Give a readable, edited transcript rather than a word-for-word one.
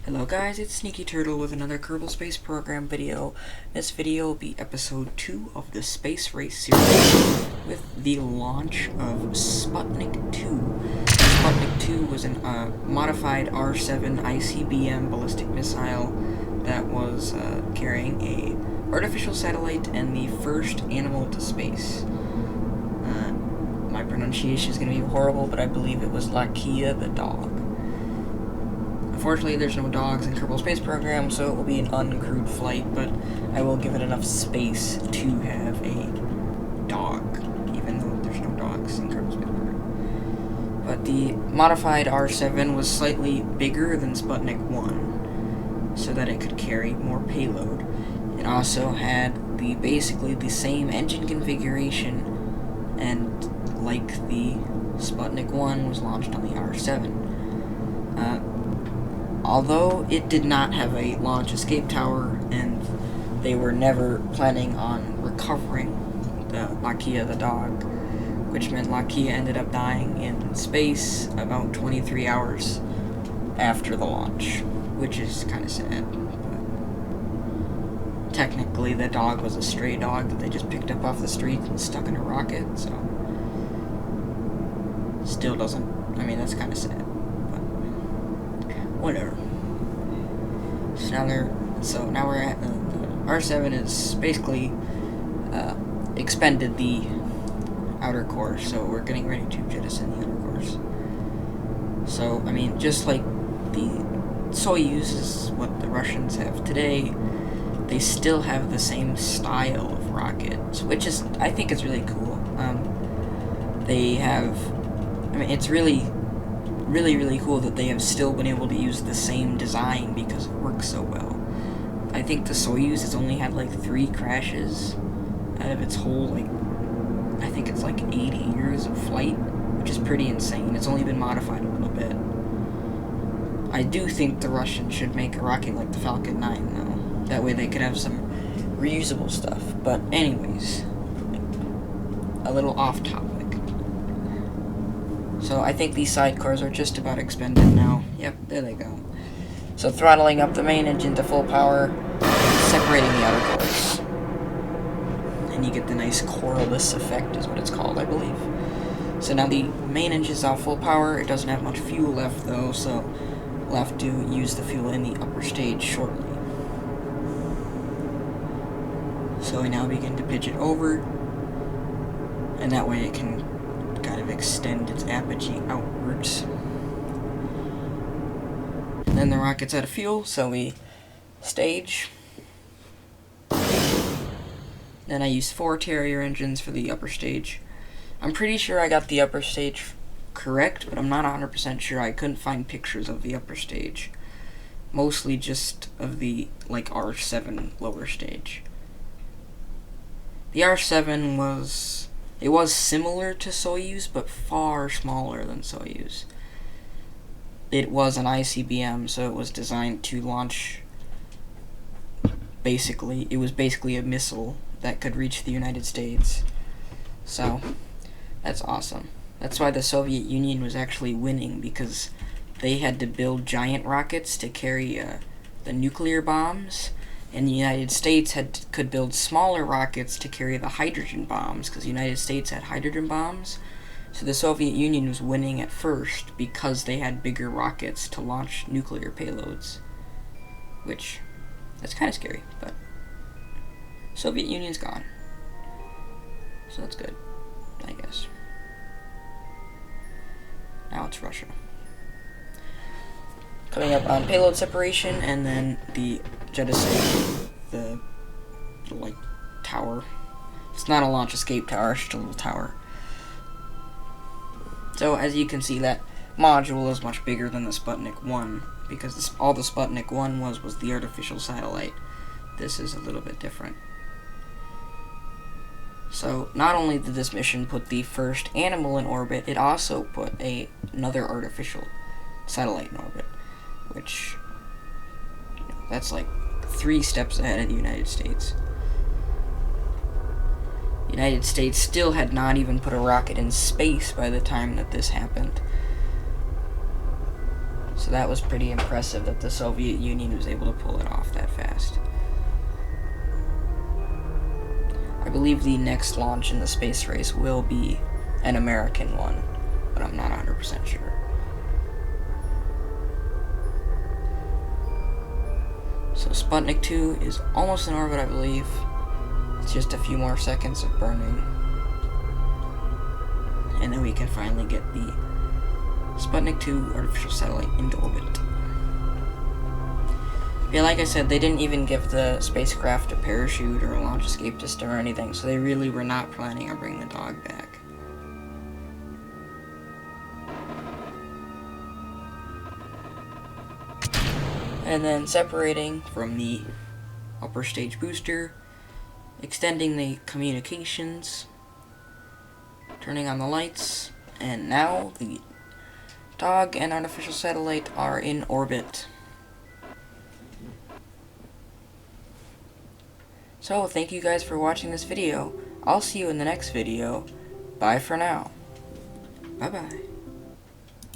Hello guys, it's Sneaky Turtle with another Kerbal Space Program video. This video will be episode 2 of the Space Race series with the launch of Sputnik 2. Sputnik 2 was a modified R7 ICBM ballistic missile that was carrying a artificial satellite and the first animal to space. My pronunciation is going to be horrible, but I believe it was Lakia the dog. Unfortunately, there's no dogs in Kerbal Space Program, so it will be an uncrewed flight, but I will give it enough space to have a dog, even though there's no dogs in Kerbal Space Program. But the modified R7 was slightly bigger than Sputnik 1, so that it could carry more payload. It also had basically the same engine configuration, and like the Sputnik 1 was launched on the R7. Although it did not have a launch escape tower, and they were never planning on recovering the Lakia the dog, which meant Lakia ended up dying in space about 23 hours after the launch, which is kind of sad. But technically, the dog was a stray dog that they just picked up off the street and stuck in a rocket, so still doesn't, that's kind of sad. Whatever. So now we're at the R7 is basically expended the outer core, so we're getting ready to jettison the outer cores. So just like the Soyuz is what the Russians have today, they still have the same style of rockets, which is, I think, is really cool. They have, it's really cool that they have still been able to use the same design because it works so well. I think the Soyuz has only had like 3 crashes out of its whole, I think it's like 80 years of flight, which is pretty insane. It's only been modified a little bit. I do think the Russians should make a rocket like the Falcon 9 though. That way they could have some reusable stuff. But anyways, a little off topic. So I think these side cores are just about expended now. Yep, there they go. So throttling up the main engine to full power, separating the outer cores. And you get the nice coreless effect is what it's called, I believe. So now the main engine's off full power. It doesn't have much fuel left though, so we'll have to use the fuel in the upper stage shortly. So we now begin to pitch it over, and that way it can kind of extend its apogee outwards. And then the rocket's out of fuel, so we stage. Then I used 4 Terrier engines for the upper stage. I'm pretty sure I got the upper stage correct, but I'm not 100% sure. I couldn't find pictures of the upper stage. Mostly just of the, R7 lower stage. The R7 was similar to Soyuz, but far smaller than Soyuz. It was an ICBM, so it was designed to launch, it was basically a missile that could reach the United States. So, that's awesome. That's why the Soviet Union was actually winning, because they had to build giant rockets to carry the nuclear bombs, and the United States could build smaller rockets to carry the hydrogen bombs, because the United States had hydrogen bombs. So the Soviet Union was winning at first because they had bigger rockets to launch nuclear payloads. Which, that's kind of scary, but Soviet Union's gone. So that's good, I guess. Now it's Russia. Coming up on payload separation, and then the jettison, the tower. It's not a launch escape tower, it's just a little tower. So as you can see, that module is much bigger than the Sputnik 1, because all the Sputnik 1 was the artificial satellite. This is a little bit different. So not only did this mission put the first animal in orbit, it also put another artificial satellite in orbit, which, that's 3 steps ahead of the United States. The United States still had not even put a rocket in space by the time that this happened. So that was pretty impressive that the Soviet Union was able to pull it off that fast. I believe the next launch in the space race will be an American one, but I'm not 100% sure. So Sputnik 2 is almost in orbit, I believe. It's just a few more seconds of burning. And then we can finally get the Sputnik 2 artificial satellite into orbit. Yeah, like I said, they didn't even give the spacecraft a parachute or a launch escape system or anything, so they really were not planning on bringing the dog back. And then separating from the upper stage booster, extending the communications, turning on the lights, and now the dog and artificial satellite are in orbit. So, thank you guys for watching this video. I'll see you in the next video. Bye for now. Bye-bye.